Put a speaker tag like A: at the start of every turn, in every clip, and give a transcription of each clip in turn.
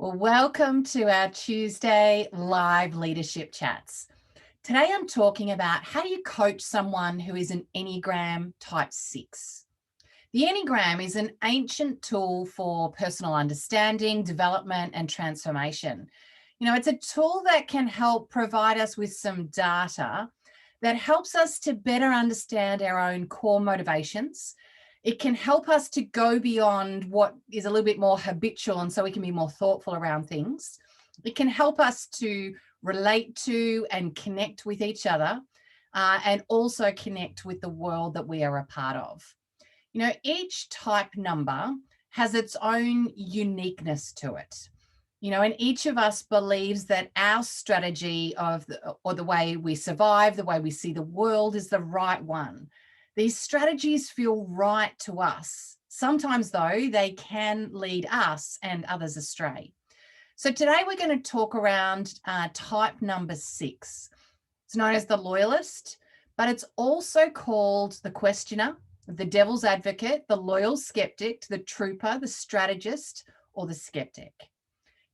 A: Well, welcome to our Tuesday live leadership chats. Today I'm talking about how do you coach someone who is an Enneagram Type 6. The Enneagram is an ancient tool for personal understanding, development, and transformation. It's a tool that can help provide us with some data that helps us to better understand our own core motivations. It can help us to go beyond what is a little bit more habitual, and so we can be more thoughtful around things. It can help us to relate to and connect with each other, and also connect with the world that we are a part of. Each type number has its own uniqueness to it. And each of us believes that our strategy or the way we survive, the way we see the world is the right one. These strategies feel right to us. Sometimes, though, they can lead us and others astray. So today we're going to talk around type number 6. It's known as the Loyalist, but it's also called the Questioner, the Devil's Advocate, the Loyal Sceptic, the Trooper, the Strategist, or the Sceptic.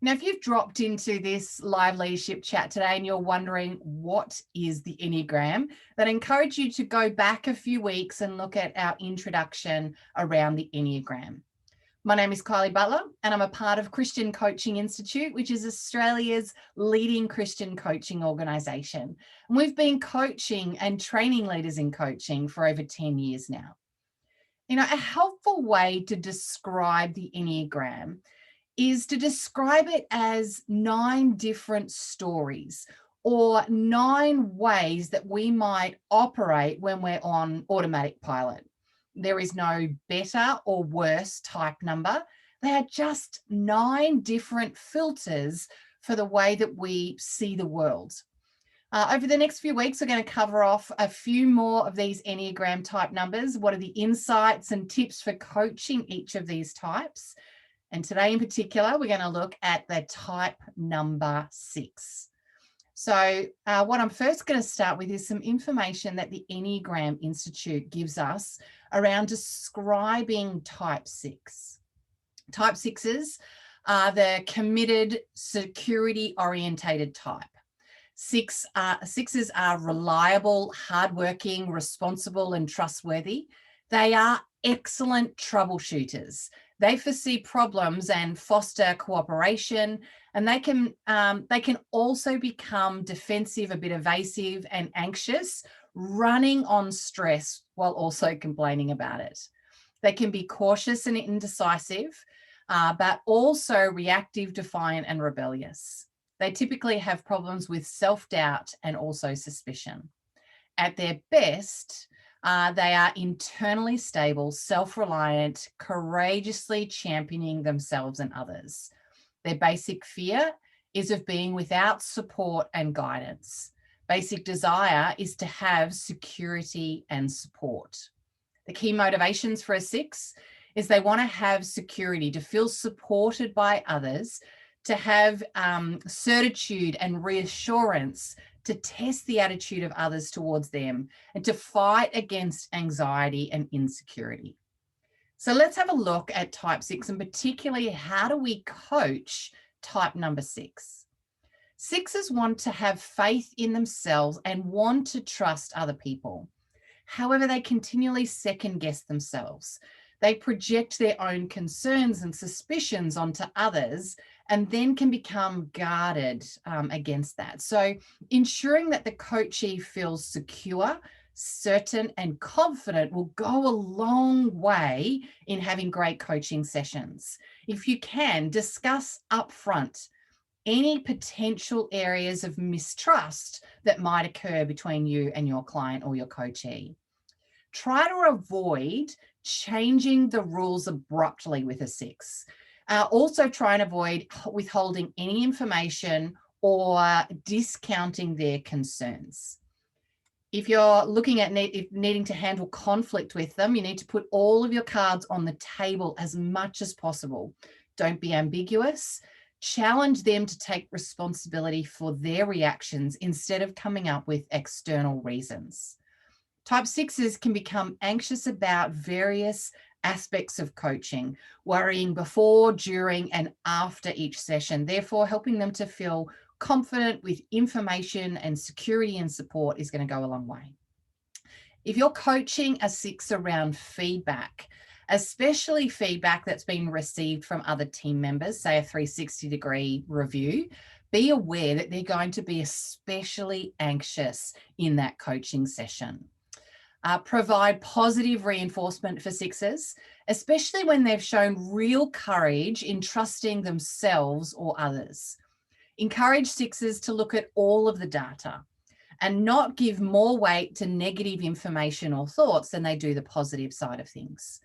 A: Now, if you've dropped into this live leadership chat today and you're wondering what is the Enneagram, then I encourage you to go back a few weeks and look at our introduction around the Enneagram. My name is Kylie Butler, and I'm a part of Christian Coaching Institute, which is Australia's leading Christian coaching organisation. And we've been coaching and training leaders in coaching for over 10 years now. A helpful way to describe the Enneagram is to describe it as 9 different stories or 9 ways that we might operate when we're on automatic pilot. There is no better or worse type number. They are just 9 different filters for the way that we see the world. Over the next few weeks, we're going to cover off a few more of these Enneagram type numbers. What are the insights and tips for coaching each of these types? And today in particular, we're going to look at the type number 6. So what I'm first going to start with is some information that the Enneagram Institute gives us around describing type 6. Type 6s are the committed, security-orientated type. Sixes are reliable, hardworking, responsible, and trustworthy. They are excellent troubleshooters. They foresee problems and foster cooperation, and they can also become defensive, a bit evasive and anxious, running on stress while also complaining about it. They can be cautious and indecisive, but also reactive, defiant, and rebellious. They typically have problems with self-doubt and also suspicion. At their best, they are internally stable, self-reliant, courageously championing themselves and others. Their basic fear is of being without support and guidance. Basic desire is to have security and support. The key motivations for a 6 is they want to have security, to feel supported by others, to have certitude and reassurance, to test the attitude of others towards them, and to fight against anxiety and insecurity. So let's have a look at type 6, and particularly how do we coach type number 6. 6s want to have faith in themselves and want to trust other people. However, they continually second guess themselves. They project their own concerns and suspicions onto others and then can become guarded against that. So ensuring that the coachee feels secure, certain, and confident will go a long way in having great coaching sessions. If you can, discuss upfront any potential areas of mistrust that might occur between you and your client or your coachee. Try to avoid changing the rules abruptly with a 6. Also try and avoid withholding any information or discounting their concerns. If you're looking at needing to handle conflict with them, you need to put all of your cards on the table as much as possible. Don't be ambiguous. Challenge them to take responsibility for their reactions instead of coming up with external reasons. Type 6s can become anxious about various aspects of coaching, worrying before, during, and after each session, therefore helping them to feel confident with information and security and support is going to go a long way. If you're coaching a 6 around feedback, especially feedback that's been received from other team members, say a 360-degree review, be aware that they're going to be especially anxious in that coaching session. Provide positive reinforcement for 6s, especially when they've shown real courage in trusting themselves or others. Encourage 6s to look at all of the data and not give more weight to negative information or thoughts than they do the positive side of things.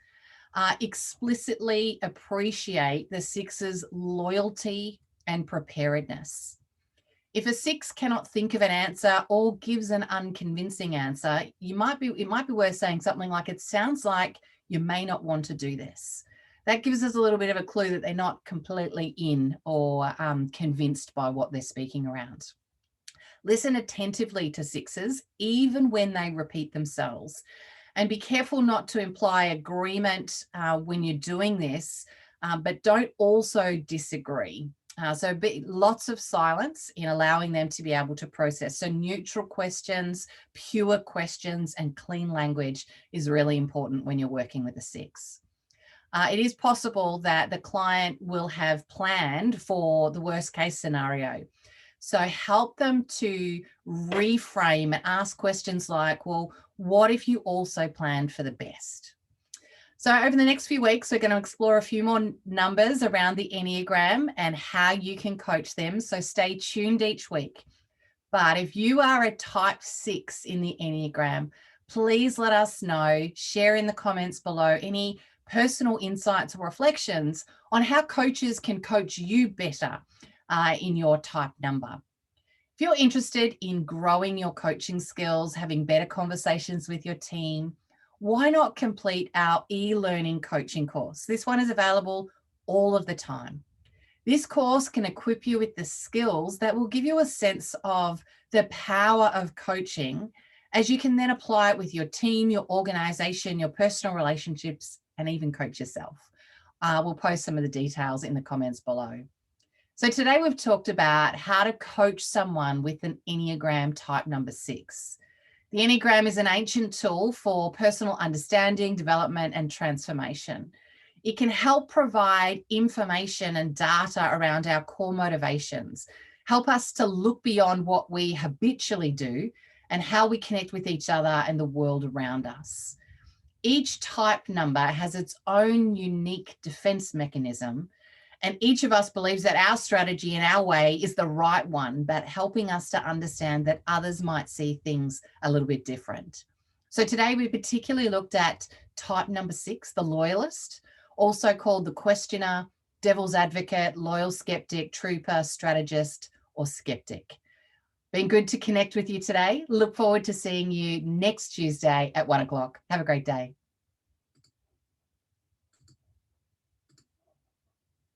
A: Explicitly appreciate the 6's loyalty and preparedness. If a 6 cannot think of an answer or gives an unconvincing answer, it might be worth saying something like, it sounds like you may not want to do this. That gives us a little bit of a clue that they're not completely in or convinced by what they're speaking around. Listen attentively to 6s, even when they repeat themselves. And be careful not to imply agreement when you're doing this, but don't also disagree. So lots of silence in allowing them to be able to process. So neutral questions, pure questions, and clean language is really important when you're working with a 6. It is possible that the client will have planned for the worst case scenario. So help them to reframe and ask questions like, well, what if you also planned for the best? So over the next few weeks, we're going to explore a few more numbers around the Enneagram and how you can coach them. So stay tuned each week. But if you are a type 6 in the Enneagram, please let us know, share in the comments below any personal insights or reflections on how coaches can coach you better in your type number. If you're interested in growing your coaching skills, having better conversations with your team, why not complete our e-learning coaching course? This one is available all of the time. This course can equip you with the skills that will give you a sense of the power of coaching, as you can then apply it with your team, your organization, your personal relationships, and even coach yourself. We'll post some of the details in the comments below. So today we've talked about how to coach someone with an Enneagram type number 6. The Enneagram is an ancient tool for personal understanding, development, and transformation. It can help provide information and data around our core motivations, help us to look beyond what we habitually do and how we connect with each other and the world around us. Each type number has its own unique defense mechanism, and each of us believes that our strategy and our way is the right one, but helping us to understand that others might see things a little bit different. So today we particularly looked at type number 6, the Loyalist, also called the Questioner, Devil's Advocate, Loyal Skeptic, Trooper, Strategist, or Sceptic. Been good to connect with you today. Look forward to seeing you next Tuesday at 1 o'clock. Have a great day.